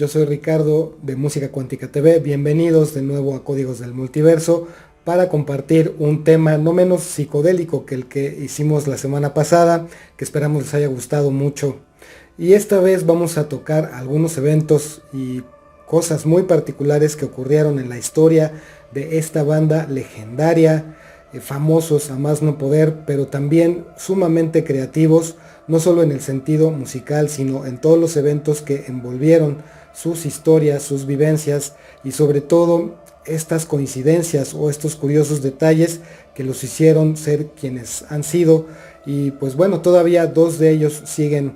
Yo soy Ricardo de Música Cuántica TV. Bienvenidos de nuevo a Códigos del Multiverso para compartir un tema no menos psicodélico que el que hicimos la semana pasada, que esperamos les haya gustado mucho. Y esta vez vamos a tocar algunos eventos y cosas muy particulares que ocurrieron en la historia de esta banda legendaria, famosos a más no poder, pero también sumamente creativos, no solo en el sentido musical, sino en todos los eventos que envolvieron sus historias, sus vivencias y sobre todo estas coincidencias o estos curiosos detalles que los hicieron ser quienes han sido. Y pues bueno, todavía dos de ellos siguen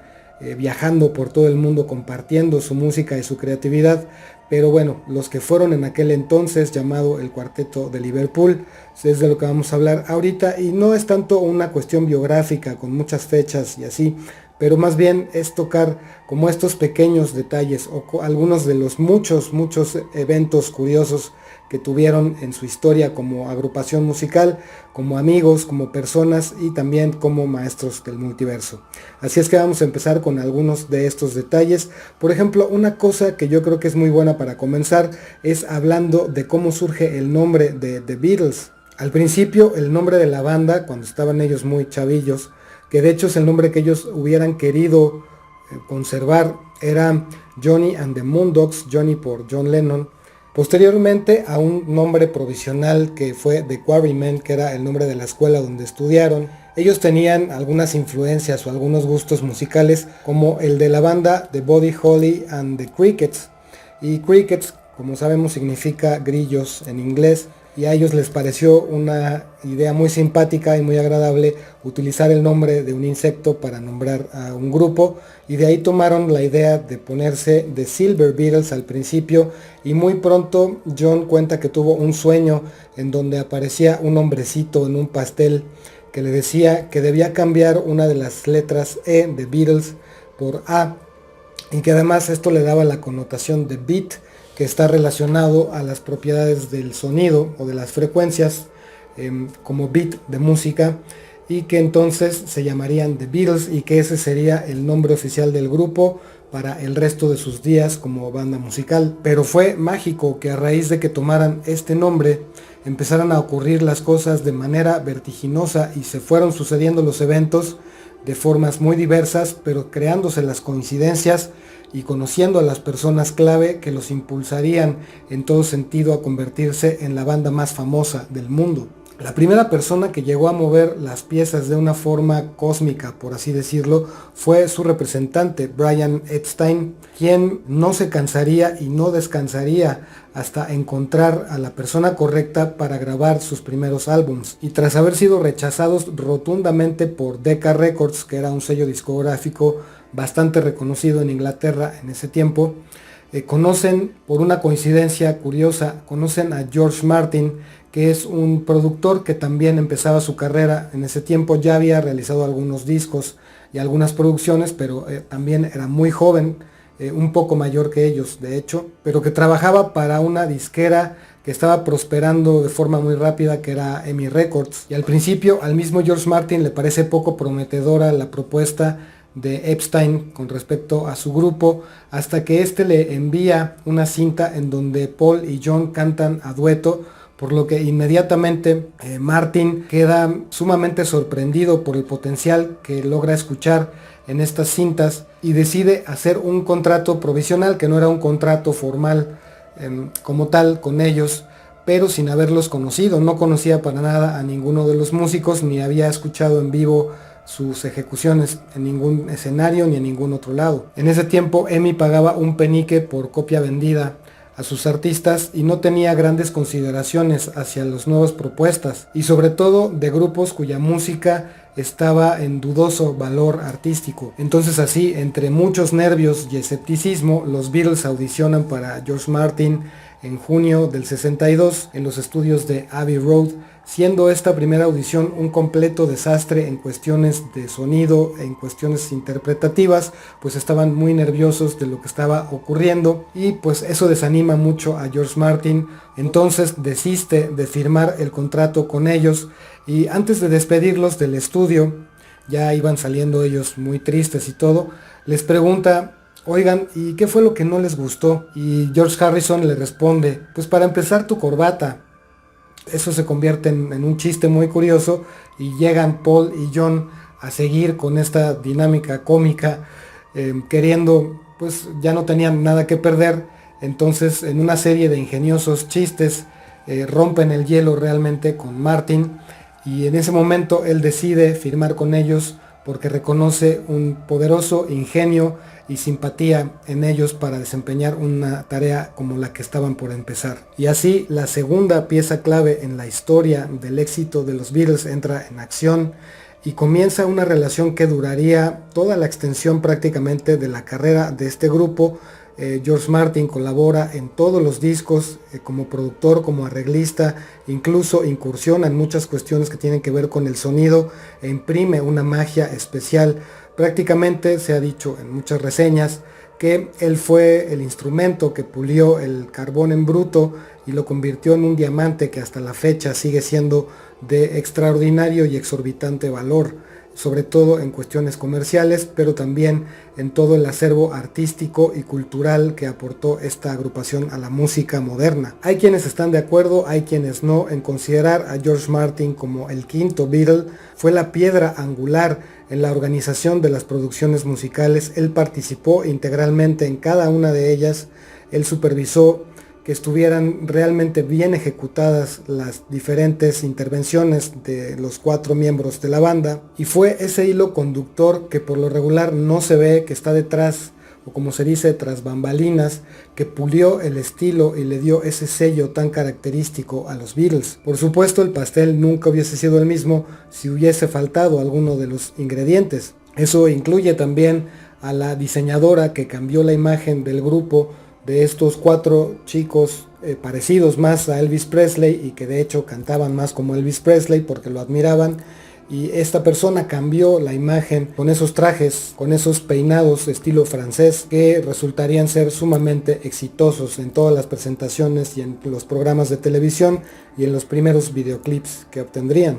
viajando por todo el mundo compartiendo su música y su creatividad, pero bueno, los que fueron en aquel entonces llamado el Cuarteto de Liverpool es de lo que vamos a hablar ahorita, y no es tanto una cuestión biográfica con muchas fechas y así, pero más bien es tocar como estos pequeños detalles o algunos de los muchos eventos curiosos que tuvieron en su historia como agrupación musical, como amigos, como personas y también como maestros del multiverso. Así es que vamos a empezar con algunos de estos detalles. Por ejemplo, una cosa que yo creo que es muy buena para comenzar es hablando de cómo surge el nombre de The Beatles. Al principio el nombre de la banda, cuando estaban ellos muy chavillos, que de hecho es el nombre que ellos hubieran querido conservar, era Johnny and the Moondogs, Johnny por John Lennon. Posteriormente a un nombre provisional que fue The Quarrymen, que era el nombre de la escuela donde estudiaron. Ellos tenían algunas influencias o algunos gustos musicales como el de la banda The Buddy Holly and the Crickets. Y Crickets, como sabemos, significa grillos en inglés. Y a ellos les pareció una idea muy simpática y muy agradable utilizar el nombre de un insecto para nombrar a un grupo, y de ahí tomaron la idea de ponerse The Silver Beatles al principio, y muy pronto John cuenta que tuvo un sueño en donde aparecía un hombrecito en un pastel que le decía que debía cambiar una de las letras E de Beatles por A, y que además esto le daba la connotación de beat, que está relacionado a las propiedades del sonido o de las frecuencias, como beat de música, y que entonces se llamarían The Beatles y que ese sería el nombre oficial del grupo para el resto de sus días como banda musical. Pero fue mágico que a raíz de que tomaran este nombre empezaran a ocurrir las cosas de manera vertiginosa y se fueron sucediendo los eventos de formas muy diversas, pero creándose las coincidencias y conociendo a las personas clave que los impulsarían en todo sentido a convertirse en la banda más famosa del mundo. La primera persona que llegó a mover las piezas de una forma cósmica, por así decirlo, fue su representante, Brian Epstein, quien no se cansaría y no descansaría hasta encontrar a la persona correcta para grabar sus primeros álbums. Y tras haber sido rechazados rotundamente por Decca Records, que era un sello discográfico bastante reconocido en Inglaterra en ese tiempo, conocen, por una coincidencia curiosa, conocen a George Martin, que es un productor que también empezaba su carrera en ese tiempo. Ya había realizado algunos discos y algunas producciones, pero también era muy joven, un poco mayor que ellos de hecho, pero que trabajaba para una disquera que estaba prosperando de forma muy rápida, que era EMI Records. Y al principio al mismo George Martin le parece poco prometedora la propuesta de Epstein con respecto a su grupo, hasta que este le envía una cinta en donde Paul y John cantan a dueto, por lo que inmediatamente Martin queda sumamente sorprendido por el potencial que logra escuchar en estas cintas y decide hacer un contrato provisional, que no era un contrato formal como tal con ellos, pero sin haberlos conocido. No conocía para nada a ninguno de los músicos, ni había escuchado en vivo sus ejecuciones en ningún escenario ni en ningún otro lado. En ese tiempo EMI pagaba un penique por copia vendida a sus artistas y no tenía grandes consideraciones hacia las nuevas propuestas, y sobre todo de grupos cuya música estaba en dudoso valor artístico. Entonces así, entre muchos nervios y escepticismo, los Beatles audicionan para George Martin en junio del 62 en los estudios de Abbey Road, siendo esta primera audición un completo desastre en cuestiones de sonido, en cuestiones interpretativas, pues estaban muy nerviosos de lo que estaba ocurriendo, y pues eso desanima mucho a George Martin. Entonces desiste de firmar el contrato con ellos, y antes de despedirlos del estudio, ya iban saliendo ellos muy tristes y todo, les pregunta oigan, ¿y qué fue lo que no les gustó? Y George Harrison le responde, pues para empezar tu corbata. Eso se convierte en un chiste muy curioso y llegan Paul y John a seguir con esta dinámica cómica, queriendo, pues ya no tenían nada que perder, entonces en una serie de ingeniosos chistes rompen el hielo realmente con Martin, y en ese momento él decide firmar con ellos porque reconoce un poderoso ingenio y simpatía en ellos para desempeñar una tarea como la que estaban por empezar. Y así la segunda pieza clave en la historia del éxito de los Beatles entra en acción y comienza una relación que duraría toda la extensión prácticamente de la carrera de este grupo. George Martin colabora en todos los discos como productor, como arreglista, incluso incursiona en muchas cuestiones que tienen que ver con el sonido e imprime una magia especial. Prácticamente se ha dicho en muchas reseñas que él fue el instrumento que pulió el carbón en bruto y lo convirtió en un diamante que hasta la fecha sigue siendo de extraordinario y exorbitante valor, sobre todo en cuestiones comerciales, pero también en todo el acervo artístico y cultural que aportó esta agrupación a la música moderna. Hay quienes están de acuerdo, hay quienes no, en considerar a George Martin como el quinto Beatle. Fue la piedra angular en la organización de las producciones musicales, él participó integralmente en cada una de ellas, él supervisó que estuvieran realmente bien ejecutadas las diferentes intervenciones de los 4 miembros de la banda, y fue ese hilo conductor que por lo regular no se ve, que está detrás, o como se dice, tras bambalinas, que pulió el estilo y le dio ese sello tan característico a los Beatles. Por supuesto, el pastel nunca hubiese sido el mismo si hubiese faltado alguno de los ingredientes. Eso incluye también a la diseñadora que cambió la imagen del grupo, de estos 4 chicos parecidos más a Elvis Presley y que de hecho cantaban más como Elvis Presley porque lo admiraban, y esta persona cambió la imagen con esos trajes, con esos peinados estilo francés que resultarían ser sumamente exitosos en todas las presentaciones y en los programas de televisión y en los primeros videoclips que obtendrían.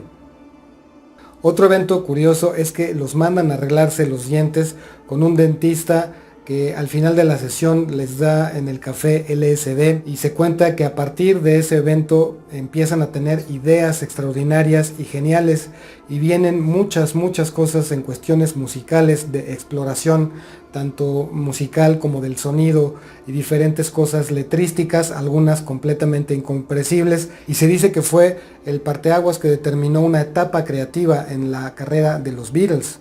Otro evento curioso es que los mandan a arreglarse los dientes con un dentista que al final de la sesión les da en el café LSD, y se cuenta que a partir de ese evento empiezan a tener ideas extraordinarias y geniales, y vienen muchas cosas en cuestiones musicales de exploración, tanto musical como del sonido, y diferentes cosas letrísticas, algunas completamente incomprensibles, y se dice que fue el parteaguas que determinó una etapa creativa en la carrera de los Beatles.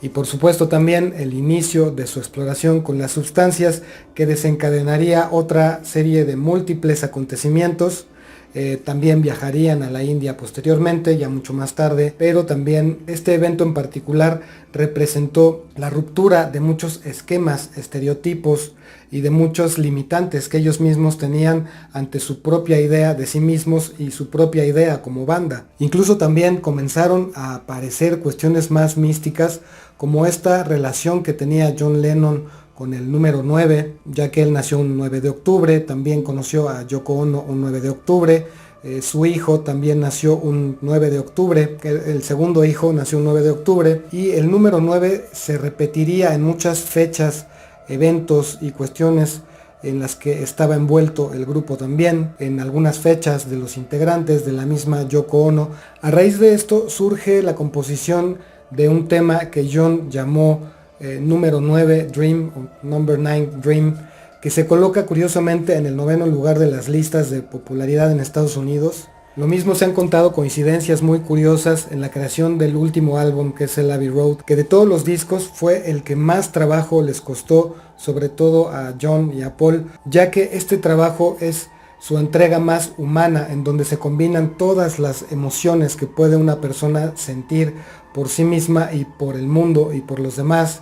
Y por supuesto también el inicio de su exploración con las sustancias, que desencadenaría otra serie de múltiples acontecimientos. También viajarían a la India posteriormente, ya mucho más tarde, pero también este evento en particular representó la ruptura de muchos esquemas, estereotipos y de muchos limitantes que ellos mismos tenían ante su propia idea de sí mismos y su propia idea como banda. Incluso también comenzaron a aparecer cuestiones más místicas, como esta relación que tenía John Lennon con el número 9, ya que él nació un 9 de octubre, también conoció a Yoko Ono un 9 de octubre, su hijo también nació un 9 de octubre, el segundo hijo nació un 9 de octubre, y el número 9 se repetiría en muchas fechas, eventos y cuestiones en las que estaba envuelto el grupo también, en algunas fechas de los integrantes de la misma Yoko Ono. A raíz de esto surge la composición de un tema que John llamó número 9 Dream, o Number 9 Dream, que se coloca curiosamente en el 9º lugar de las listas de popularidad en Estados Unidos. Lo mismo se han contado coincidencias muy curiosas en la creación del último álbum, que es el Abbey Road, que de todos los discos fue el que más trabajo les costó, sobre todo a John y a Paul, ya que este trabajo es su entrega más humana, en donde se combinan todas las emociones que puede una persona sentir por sí misma y por el mundo y por los demás.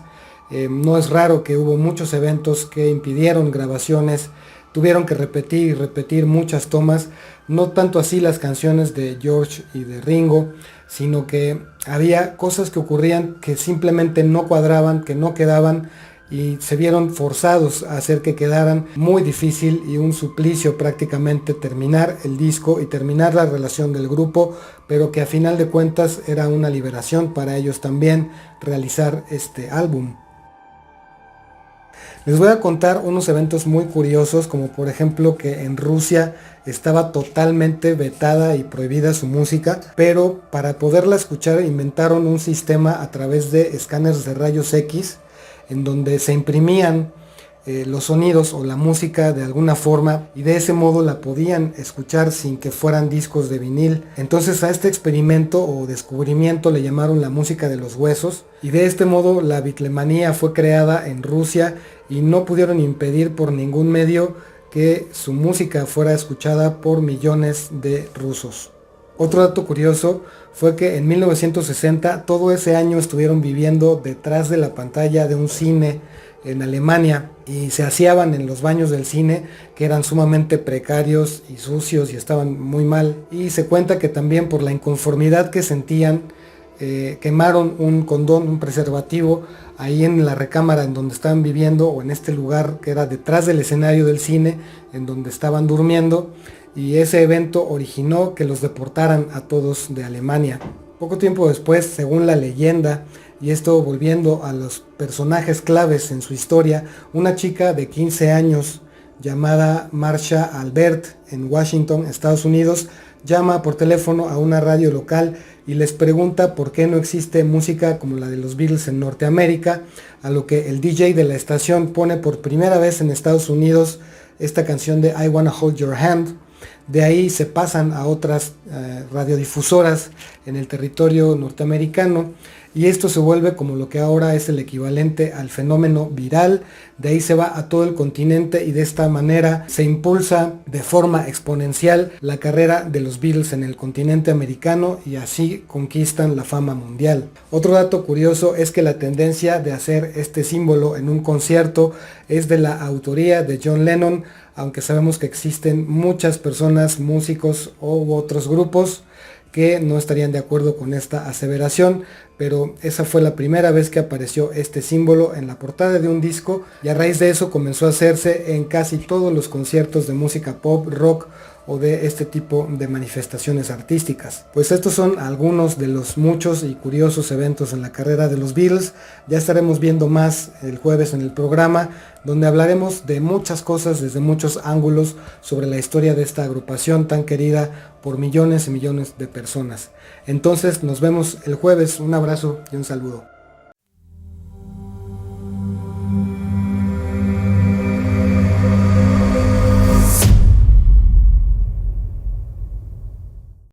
No es raro que hubo muchos eventos que impidieron grabaciones, tuvieron que repetir y repetir muchas tomas, no tanto así las canciones de George y de Ringo, sino que había cosas que ocurrían que simplemente no cuadraban, que no quedaban, y se vieron forzados a hacer que quedaran. Muy difícil y un suplicio prácticamente terminar el disco y terminar la relación del grupo, pero que a final de cuentas era una liberación para ellos también realizar este álbum. Les voy a contar unos eventos muy curiosos, como por ejemplo que en Rusia estaba totalmente vetada y prohibida su música, pero para poderla escuchar inventaron un sistema a través de escáneres de rayos X, en donde se imprimían los sonidos o la música de alguna forma, y de ese modo la podían escuchar sin que fueran discos de vinil. Entonces a este experimento o descubrimiento le llamaron la música de los huesos, y de este modo la bitlemanía fue creada en Rusia y no pudieron impedir por ningún medio que su música fuera escuchada por millones de rusos. Otro dato curioso fue que en 1960 todo ese año estuvieron viviendo detrás de la pantalla de un cine en Alemania y se aseaban en los baños del cine, que eran sumamente precarios y sucios y estaban muy mal. Y se cuenta que también por la inconformidad que sentían, quemaron un condón, un preservativo, ahí en la recámara en donde estaban viviendo, o en este lugar que era detrás del escenario del cine en donde estaban durmiendo, y ese evento originó que los deportaran a todos de Alemania. Poco tiempo después, según la leyenda, y esto volviendo a los personajes claves en su historia, una chica de 15 años llamada Marsha Albert en Washington, Estados Unidos, llama por teléfono a una radio local y les pregunta por qué no existe música como la de los Beatles en Norteamérica, a lo que el DJ de la estación pone por primera vez en Estados Unidos esta canción de I Wanna Hold Your Hand. De ahí se pasan a otras radiodifusoras en el territorio norteamericano, y esto se vuelve como lo que ahora es el equivalente al fenómeno viral. De ahí se va a todo el continente y de esta manera se impulsa de forma exponencial la carrera de los Beatles en el continente americano, y así conquistan la fama mundial. Otro dato curioso es que la tendencia de hacer este símbolo en un concierto es de la autoría de John Lennon, aunque sabemos que existen muchas personas, músicos u otros grupos que no estarían de acuerdo con esta aseveración, pero esa fue la primera vez que apareció este símbolo en la portada de un disco, y a raíz de eso comenzó a hacerse en casi todos los conciertos de música pop, rock o de este tipo de manifestaciones artísticas. Pues estos son algunos de los muchos y curiosos eventos en la carrera de los Beatles. Ya estaremos viendo más el jueves en el programa, donde hablaremos de muchas cosas desde muchos ángulos sobre la historia de esta agrupación tan querida por millones y millones de personas. Entonces nos vemos el jueves, un abrazo y un saludo.